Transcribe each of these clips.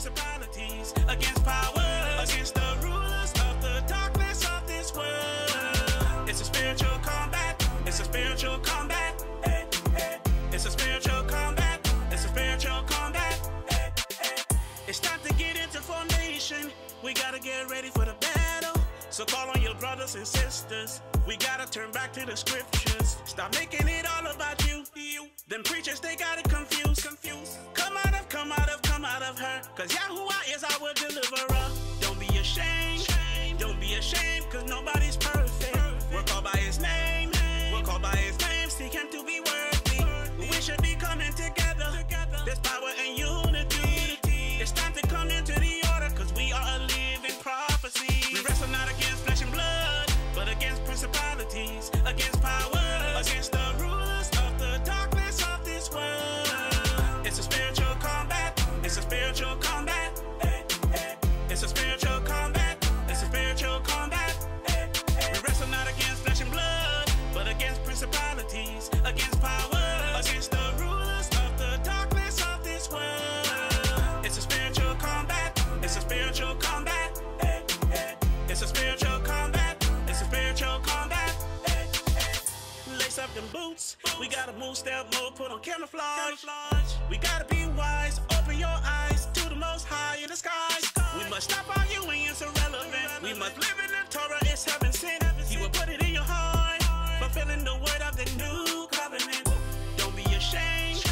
principalities, against powers, against the rulers of the darkness of this world. It's a spiritual combat. It's a spiritual combat. It's a spiritual combat. It's a spiritual combat. It's time to get into formation. We gotta get ready for the battle. So call on your brothers and sisters. We gotta turn back to the scriptures. Stop making it all about you. Them preachers, they got it confused. Come out of her. Cause Yahuwah is our deliverer. Don't be ashamed. Don't be ashamed, cause nobody's perfect. We're called by his name. We're called by his name. Seek him to be worthy. We should be coming together. There's power in unity. It's time to come into the order, cause we are a living prophecy. We wrestle not against flesh and blood, but against principalities, against powers, against the rulers of the darkness of this world. It's a spiritual combat. It's a spiritual combat. It's a spiritual combat. It's a spiritual combat. We wrestle not against flesh and blood, but against principalities, against powers, against the rulers of the darkness of this world. It's a spiritual combat. It's a spiritual combat. It's a spiritual combat. It's a spiritual combat. Lace up them boots. We gotta move step mode, put on camouflage. We gotta be wise. Open your eyes to the most high in the skies. We must stop arguing, it's irrelevant. We must live in the Torah, it's heaven sent. He will put it in your heart, fulfilling the word of the new covenant. Don't be ashamed.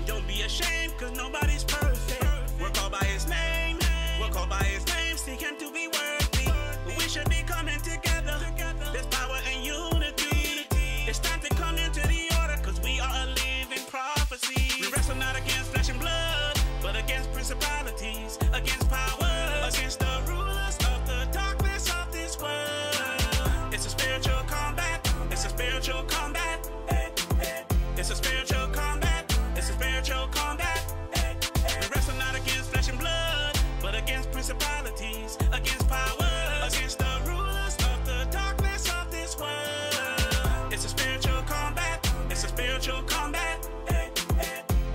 Don't be ashamed, cause nobody's perfect. We're called by his name. We're called by his name. Seek him to be worthy. We should be coming together. There's power in unity. It's time to come into the order, cause we are a living prophecy. We wrestle not against flesh and blood, but against principalities, against powers, against the rulers of the darkness of this world. It's a spiritual combat. It's a spiritual combat. It's a spiritual combat. It's a spiritual combat. We wrestle not against flesh and blood, but against principalities, against powers, against the rulers of the darkness of this world. It's a spiritual combat. It's a spiritual combat.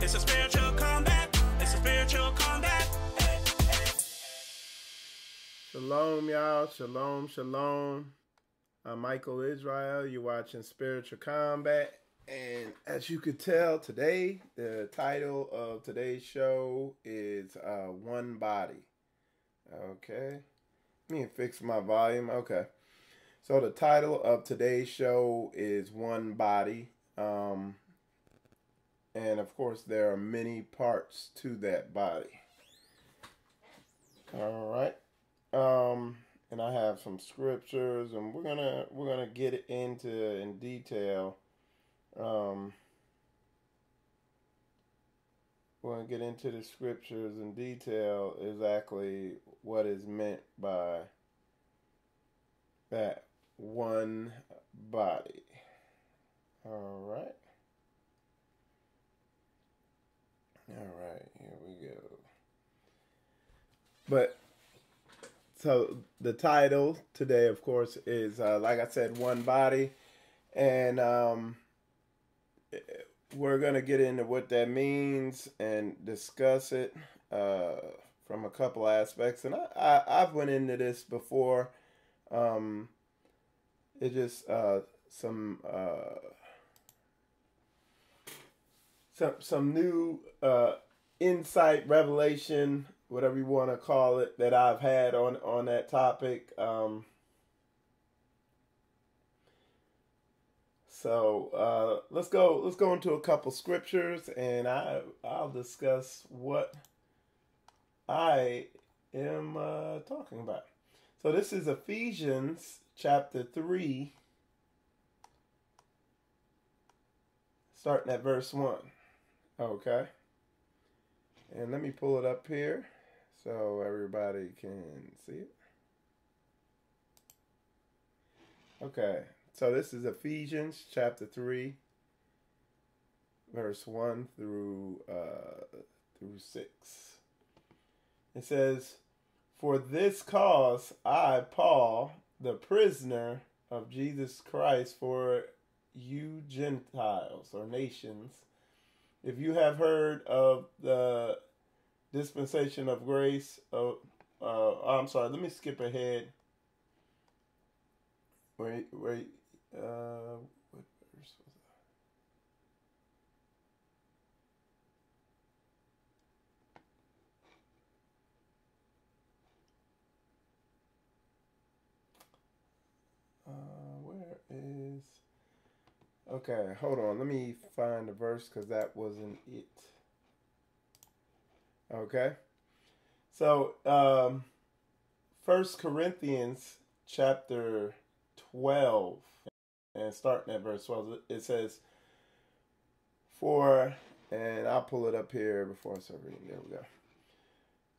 It's a spiritual combat. It's a spiritual combat. Shalom, y'all. Shalom, shalom. I'm Michael Israel. You're watching Spiritual Combat. And as you could tell today, the title of today's show is One Body. Okay. Let me fix my volume. Okay. So the title of today's show is One Body. And of course, there are many parts to that body. All right. And I have some scriptures, and we're gonna get it into in detail. We're gonna get into the scriptures in detail exactly what is meant by that one body. All right. Here we go. But so the title today, of course, is like I said, One Body, and we're gonna get into what that means and discuss it from a couple aspects. And I've went into this before. It's just some new insight, revelation, whatever you want to call it, that I've had on that topic. So let's go into a couple scriptures, and I'll discuss what I am talking about. So this is Ephesians chapter 3, starting at verse 1. Okay. And let me pull it up here so everybody can see it. Okay. So this is Ephesians chapter 3, verse 1 through 6. It says, "For this cause I, Paul, the prisoner of Jesus Christ, for you Gentiles or nations, if you have heard of the dispensation of grace. I'm sorry. Let me skip ahead. What verse was that? Where is? Okay, hold on. Let me find the verse because that wasn't it. Okay. So, 1 Corinthians chapter 12, and starting at verse 12, it says, and I'll pull it up here before I start reading. There we go.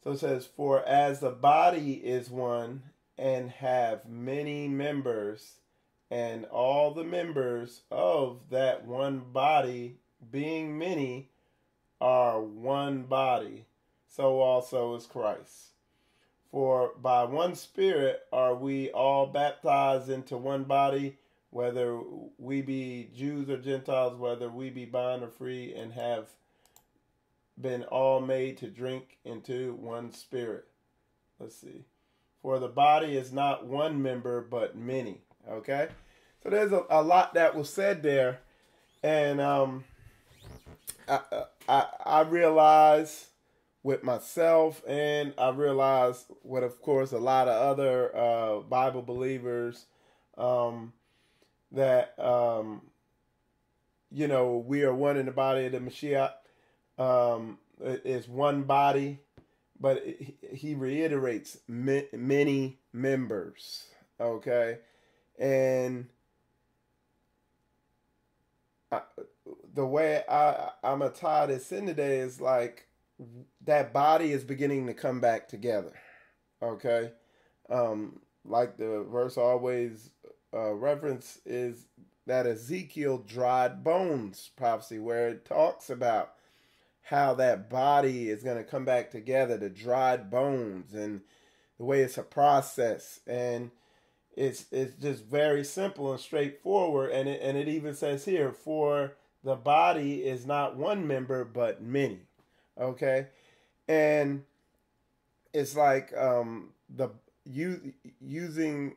So it says, for as the body is one and have many members, and all the members of that one body, being many, are one body, so also is Christ. For by one Spirit are we all baptized into one body, whether we be Jews or Gentiles, whether we be bond or free, and have been all made to drink into one Spirit. Let's see. For the body is not one member, but many. Okay? So there's a lot that was said there. And I realize with myself, and I realize with, of course, a lot of other Bible believers, that, we are one in the body of the Mashiach. It's one body, but he reiterates many members. Okay? And the way I'm going to tie this in today is like that body is beginning to come back together. Okay? Like the verse always reference is that Ezekiel dried bones prophecy, where it talks about how that body is going to come back together, the dried bones, and the way it's a process. And it's just very simple and straightforward. And it even says here, for the body is not one member, but many. Okay? And it's like using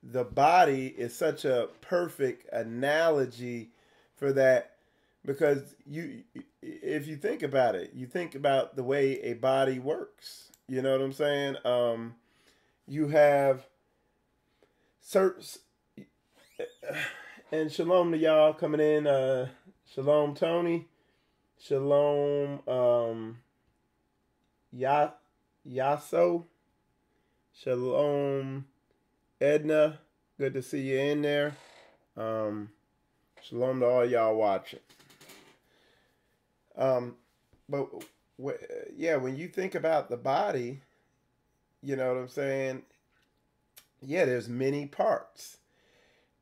the body is such a perfect analogy for that, because if you think about it, you think about the way a body works. You know what I'm saying? You have certain, and shalom to y'all coming in. Shalom Tony, shalom Yaso, shalom Edna. Good to see you in there. Shalom to all y'all watching. But when you think about the body, you know what I'm saying? Yeah, there's many parts.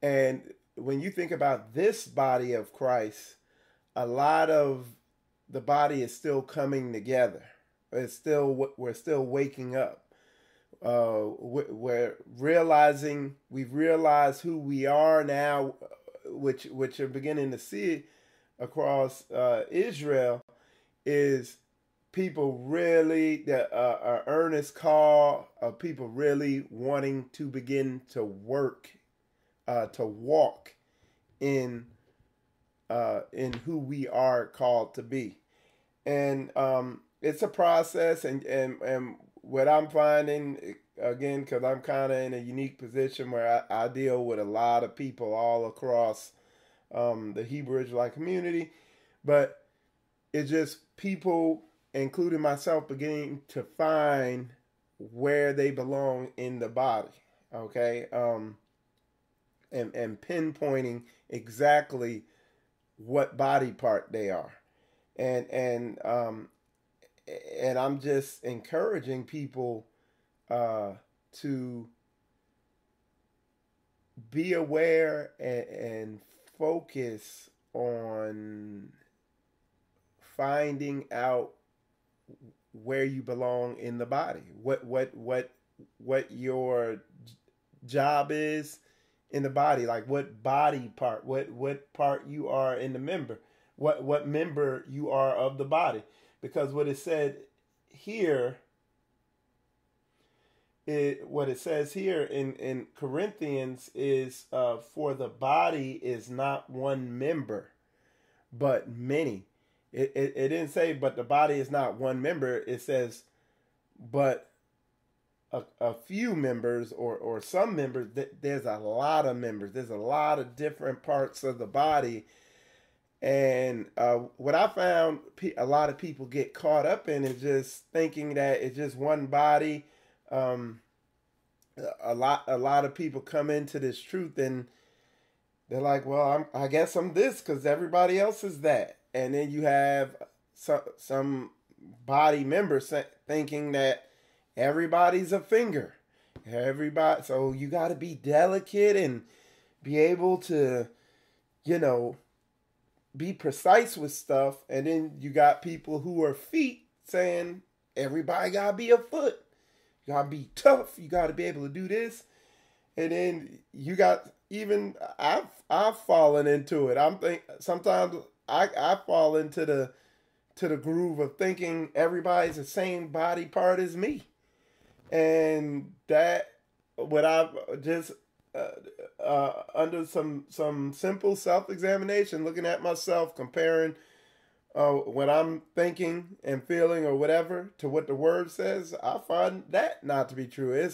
And when you think about this body of Christ, a lot of the body is still coming together. We're still waking up. We've realized who we are now, which are beginning to see across Israel, is people really, the earnest call of people really wanting to begin to work, to walk in who we are called to be. And it's a process, and what I'm finding, again, because I'm kind of in a unique position where I deal with a lot of people all across the Hebrew Israelite community, but it's just people, including myself, beginning to find where they belong in the body, okay, and pinpointing exactly what body part they are, and I'm just encouraging people to be aware and focus on finding out where you belong in the body, what your job is in the body, like what body part, what part you are in the member, what member you are of the body. Because what it said here, what it says here in Corinthians is, for the body is not one member, but many. It didn't say, but the body is not one member. It says, but a few members or some members. There's a lot of members. There's a lot of different parts of the body. And what I found a lot of people get caught up in is just thinking that it's just one body. A lot of people come into this truth and they're like, well, I guess I'm this because everybody else is that. And then you have some body members thinking that everybody's a finger. Everybody, so you got to be delicate and be able to, be precise with stuff. And then you got people who are feet saying everybody got to be a foot. You got to be tough. You got to be able to do this. And then you got, even I've fallen into it. Sometimes I fall into the groove of thinking everybody's the same body part as me. And that, what I've just, under some simple self-examination, looking at myself, comparing what I'm thinking and feeling or whatever to what the word says, I find that not to be true.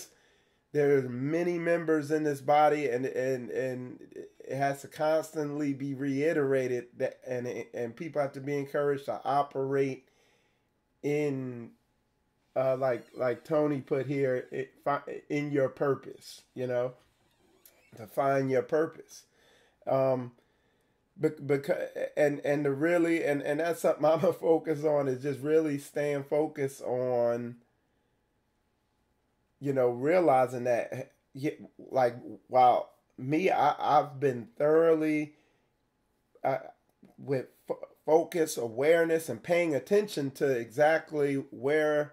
There's many members in this body, and it has to constantly be reiterated that, and people have to be encouraged to operate in, like Tony put here, in your purpose, to find your purpose. Because and that's something I'm gonna focus on, is just really staying focused on, realizing that, like, wow, me, I've been thoroughly with focus, awareness, and paying attention to exactly where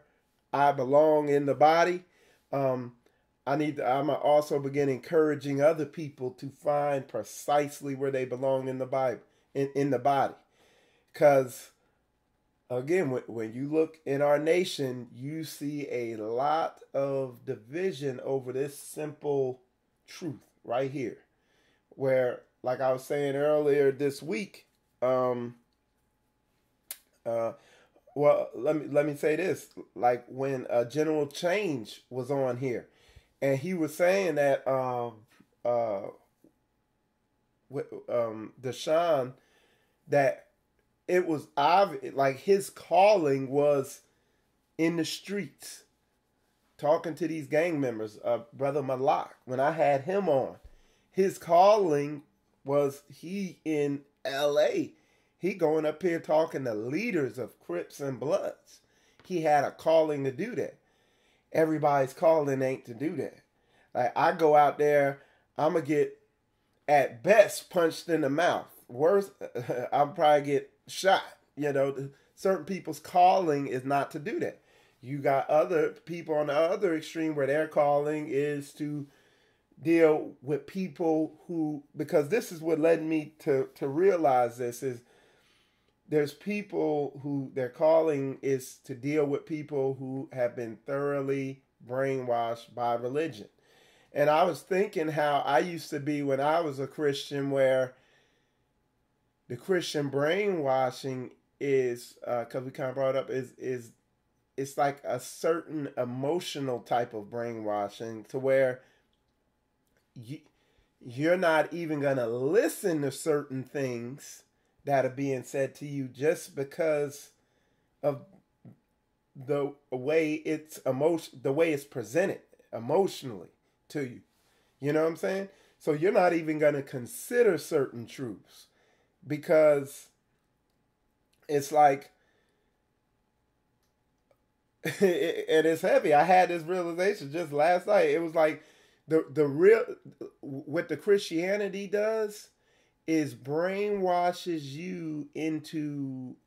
I belong in the body. I'm also begin encouraging other people to find precisely where they belong in the Bible, in the body. Because, again, when you look in our nation, you see a lot of division over this simple truth right here. Where, like I was saying earlier this week, well, let me say this. Like when General Change was on here, and he was saying that Deshaun, that it was obvious, like his calling was in the streets, talking to these gang members. Brother Malak, when I had him on, his calling was he in L.A. He going up here talking to leaders of Crips and Bloods. He had a calling to do that. Everybody's calling ain't to do that. Like, I go out there, I'm going to get, at best, punched in the mouth. Worse, I'll probably get shot. Certain people's calling is not to do that. You got other people on the other extreme where their calling is to deal with people who, because this is what led me to realize this, is there's people who their calling is to deal with people who have been thoroughly brainwashed by religion. And I was thinking how I used to be when I was a Christian, where the Christian brainwashing is, because we kind of brought up, is it's like a certain emotional type of brainwashing, to where you're not even going to listen to certain things that are being said to you just because of the way it's presented emotionally to you. You know what I'm saying? So you're not even going to consider certain truths because it's like, and it's heavy. I had this realization just last night. It was like the real, what the Christianity does is brainwashes you into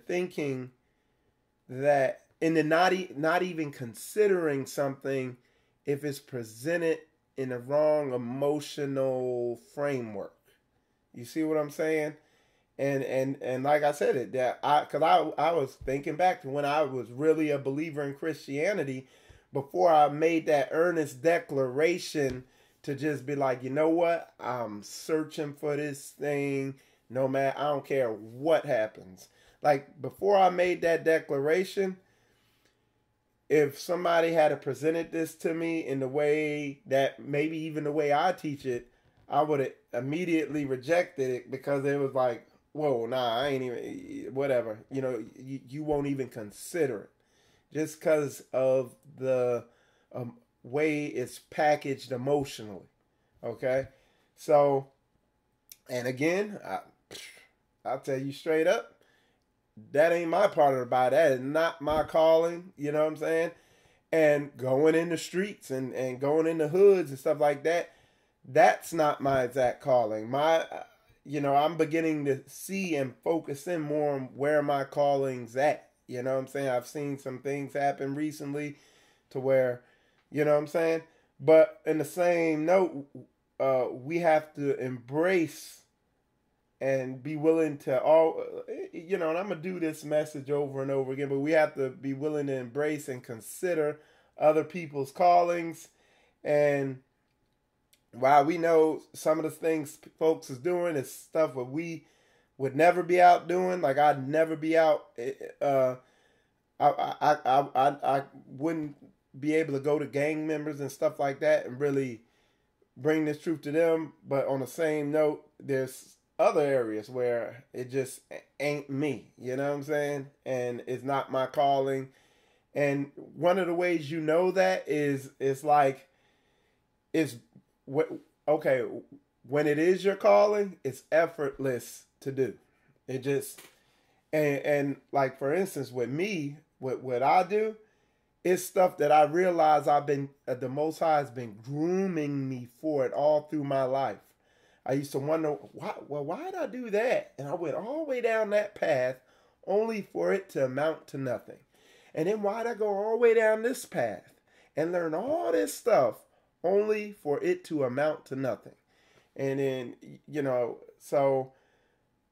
thinking that, into not even considering something if it's presented in a wrong emotional framework. You see what I'm saying? And like I said, because I was thinking back to when I was really a believer in Christianity, before I made that earnest declaration to just be like, you know what, I'm searching for this thing, no matter, I don't care what happens. Like, before I made that declaration, if somebody had presented this to me in the way that, maybe even the way I teach it, I would have immediately rejected it, because it was like, whoa, nah, I ain't even, whatever. You know, you won't even consider it. Just because of the way it's packaged emotionally. Okay? So, and again, I'll tell you straight up, that ain't my part of the Bible. That is not my calling. You know what I'm saying? And going in the streets and going in the hoods and stuff like that, that's not my exact calling. I'm beginning to see and focus in more on where my calling's at. You know what I'm saying? I've seen some things happen recently to where, you know what I'm saying? But in the same note, we have to embrace and be willing to and I'm going to do this message over and over again, but we have to be willing to embrace and consider other people's callings. And while we know some of the things folks is doing is stuff that we would never be out doing, like I'd never be out, I wouldn't be able to go to gang members and stuff like that and really bring this truth to them. But on the same note, there's other areas where it just ain't me, you know what I'm saying? And it's not my calling. And one of the ways you know that is, it's like, okay, when it is your calling, it's effortless to do. It just, and like, for instance, with me, what I do, it's stuff that I realize the Most High has been grooming me for it all through my life. I used to wonder, why did I do that? And I went all the way down that path only for it to amount to nothing. And then why did I go all the way down this path and learn all this stuff only for it to amount to nothing? And then,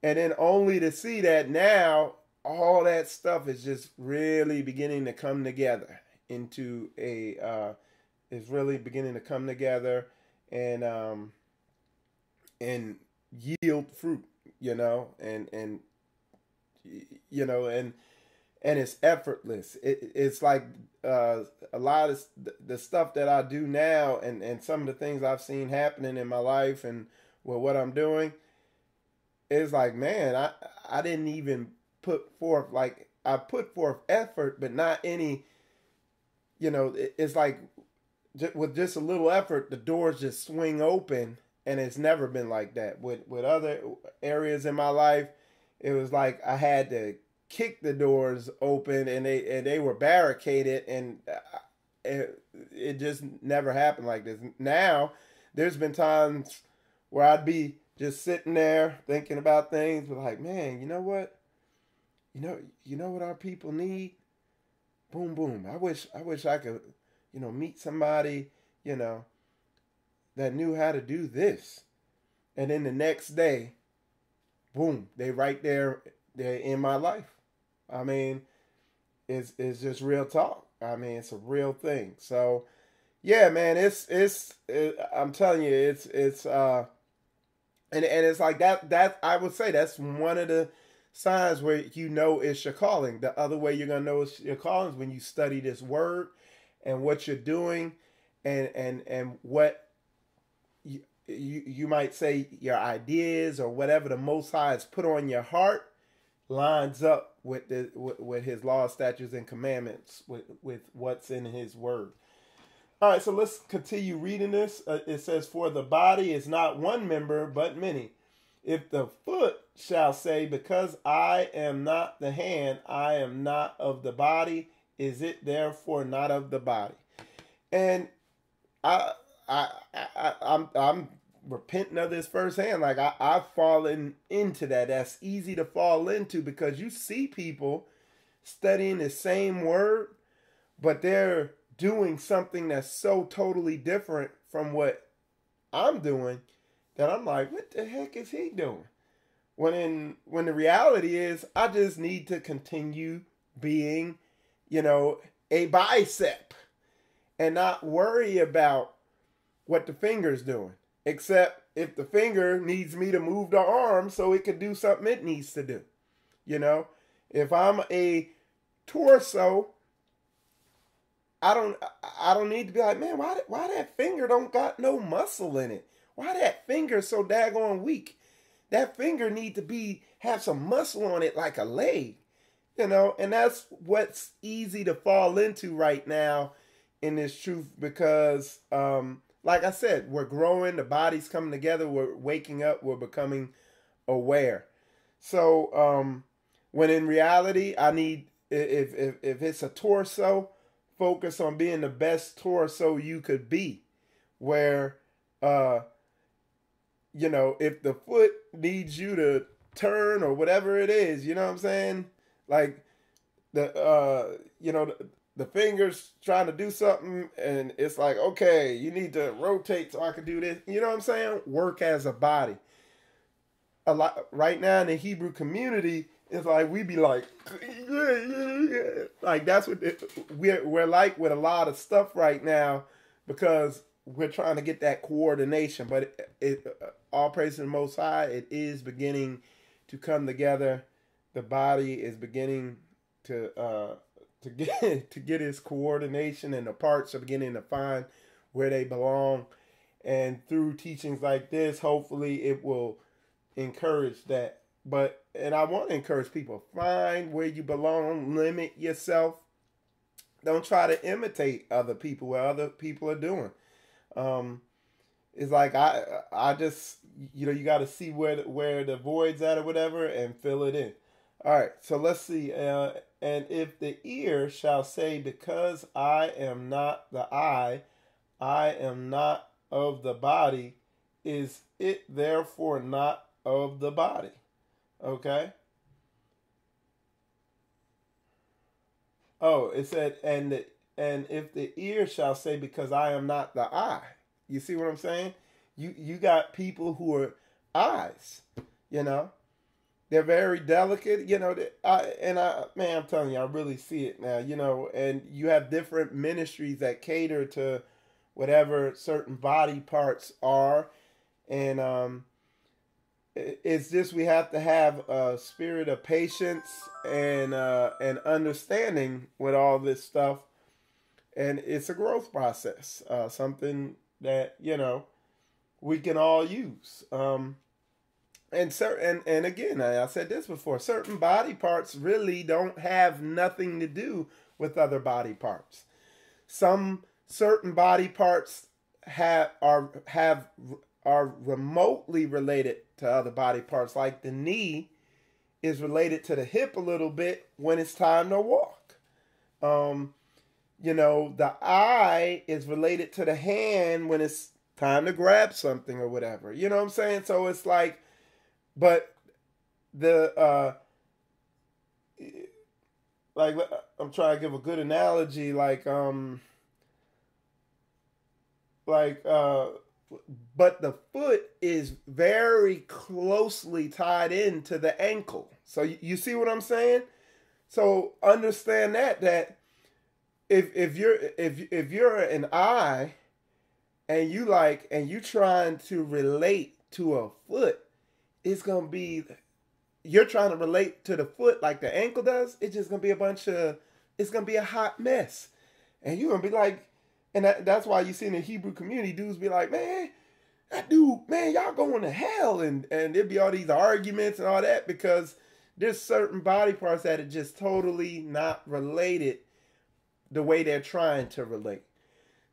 and then only to see that now all that stuff is just really beginning to come together into is really beginning to come together and yield fruit, and it's effortless. It's like a lot of the stuff that I do now, and some of the things I've seen happening in my life and with what I'm doing, is like, man, I didn't even put forth, like, I put forth effort, but not any, it's like with just a little effort, the doors just swing open. And it's never been like that. With other areas in my life, it was like I had to kick the doors open, and they were barricaded, and it just never happened like this. Now, there's been times where I'd be just sitting there thinking about things, but like, man, you know what? You know what our people need? Boom, boom. I wish I could, meet somebody, that knew how to do this. And then the next day, boom, they right there, they're in my life. I mean, it's just real talk. I mean, it's a real thing. So, yeah, man, I'm telling you, and it's like that I would say that's one of the signs where it's your calling. The other way you're going to know it's your calling is when you study this word and what you're doing and what you might say your ideas or whatever the Most High has put on your heart lines up with with His law, statutes, and commandments, with what's in His word. All right, so let's continue reading this. It says, "For the body is not one member, but many. If the foot shall say, because I am not the hand, I am not of the body, is it therefore not of the body?" And I'm repenting of this firsthand. Like I've fallen into that. That's easy to fall into, because you see people studying the same word, but they're doing something that's so totally different from what I'm doing that I'm like, what the heck is he doing? when the reality is I just need to continue being, a bicep and not worry about what the finger's doing. Except if the finger needs me to move the arm so it can do something it needs to do. If I'm a torso, I don't need to be like, man, why that finger don't got no muscle in it? Why that finger so daggone weak? That finger need to have some muscle on it like a leg. And that's what's easy to fall into right now in this truth because like I said, we're growing, the body's coming together, we're waking up, we're becoming aware. So when in reality, I need, if it's a torso, focus on being the best torso you could be. Where, if the foot needs you to turn or whatever it is, you know what I'm saying? Like the fingers trying to do something and it's like, okay, you need to rotate so I can do this. You know what I'm saying? Work as a body. A lot right now in the Hebrew community, it's like we be like, like that's what we're like with a lot of stuff right now because we're trying to get that coordination. But all praise to the Most High, it is beginning to come together. The body is beginning to get its coordination, and the parts are beginning to find where they belong. And through teachings like this, hopefully it will encourage that. And I want to encourage people, find where you belong, limit yourself. Don't try to imitate other people, what other people are doing. It's like I just, you got to see where the void's at or whatever and fill it in. All right, so let's see. And if the ear shall say, because I am not the eye, I am not of the body, is it therefore not of the body? Okay. Oh, it said, and if the ear shall say, because I am not the eye. You see what I'm saying? You got people who are eyes, They're very delicate, man, I'm telling you, I really see it now, and you have different ministries that cater to whatever certain body parts are. And it's just we have to have a spirit of patience and understanding with all this stuff. And it's a growth process, something that, we can all use. And again, I said this before, certain body parts really don't have nothing to do with other body parts. Some certain body parts are remotely related to other body parts, like the knee is related to the hip a little bit when it's time to walk. The eye is related to the hand when it's time to grab something or whatever. You know what I'm saying? So it's like, but like I'm trying to give a good analogy, but the foot is very closely tied into the ankle. So you see what I'm saying? So understand that if you're an eye and you trying to relate to a foot, it's gonna be, you're trying to relate to the foot like the ankle does. It's just gonna be it's gonna be a hot mess, and you're gonna be like. And that's why you see in the Hebrew community, dudes be like, man, that dude, man, y'all going to hell. And there'd be all these arguments and all that because there's certain body parts that are just totally not related the way they're trying to relate.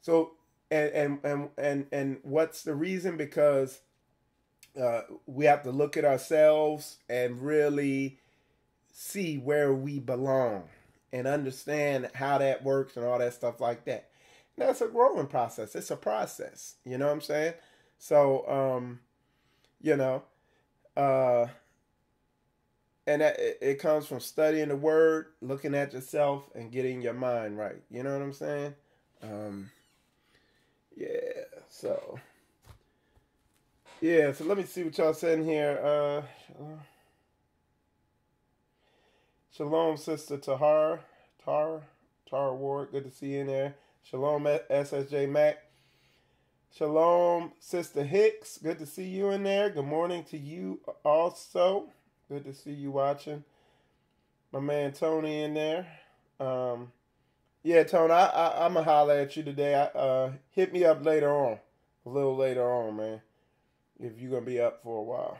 So, and what's the reason? Because we have to look at ourselves and really see where we belong and understand how that works and all that stuff like that. That's a growing process. It's a process. You know what I'm saying? So, and it comes from studying the word, looking at yourself, and getting your mind right. You know what I'm saying? So let me see what y'all said in here. Shalom, Sister Tara Ward. Good to see you in there. Shalom, SSJ Mac. Shalom, Sister Hicks. Good to see you in there. Good morning to you also. Good to see you watching. My man Tony in there. Yeah, Tony, I'm going to holler at you today. Hit me up later on. A little later on, man. If you're going to be up for a while.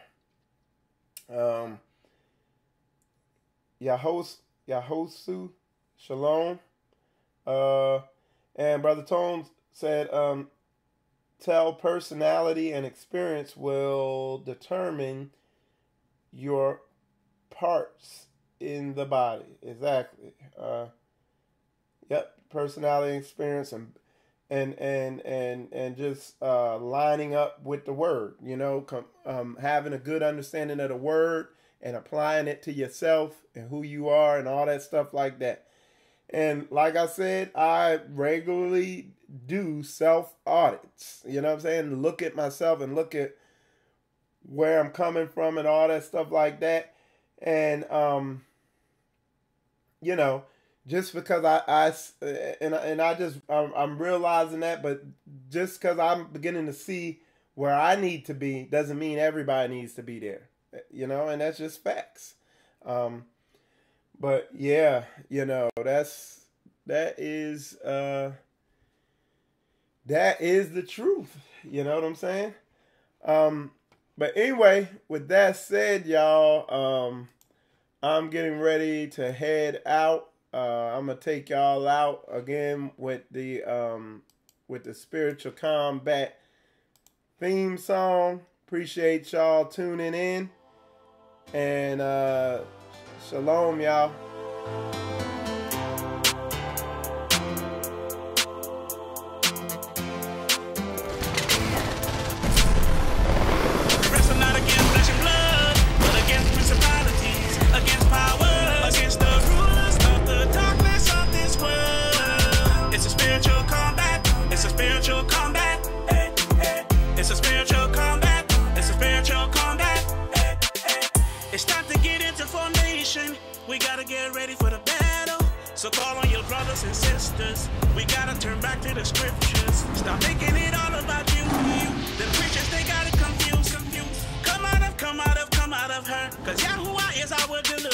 Yahosu, Shalom. And Brother Tone said, tell personality and experience will determine your parts in the body. Exactly. Yep. Personality, experience, and just lining up with the word. You know, having a good understanding of the word and applying it to yourself and who you are and all that stuff like that. And like I said, I regularly do self-audits. You know what I'm saying? Look at myself and look at where I'm coming from and all that stuff like that. And, you know, just because I'm realizing that, but just because I'm beginning to see where I need to be doesn't mean everybody needs to be there. You know, and that's just facts. But yeah, you know, that is the truth. You know what I'm saying? But anyway, with that said, y'all, I'm getting ready to head out. I'm gonna take y'all out again with the Spiritual Combat theme song. Appreciate y'all tuning in. And shalom, y'all. We wrestle not against flesh and blood, but against principalities, against powers, against the rulers of the darkness of this world. It's a spiritual combat. It's a spiritual combat. It's a spiritual combat. It's a spiritual combat. It's time to get into formation. We gotta get ready for the battle. So call on your brothers and sisters. We gotta turn back to the scriptures. Stop making it all about you. The preachers, they got it confused. Come out of her. Cause Yahuwah is our deliverer.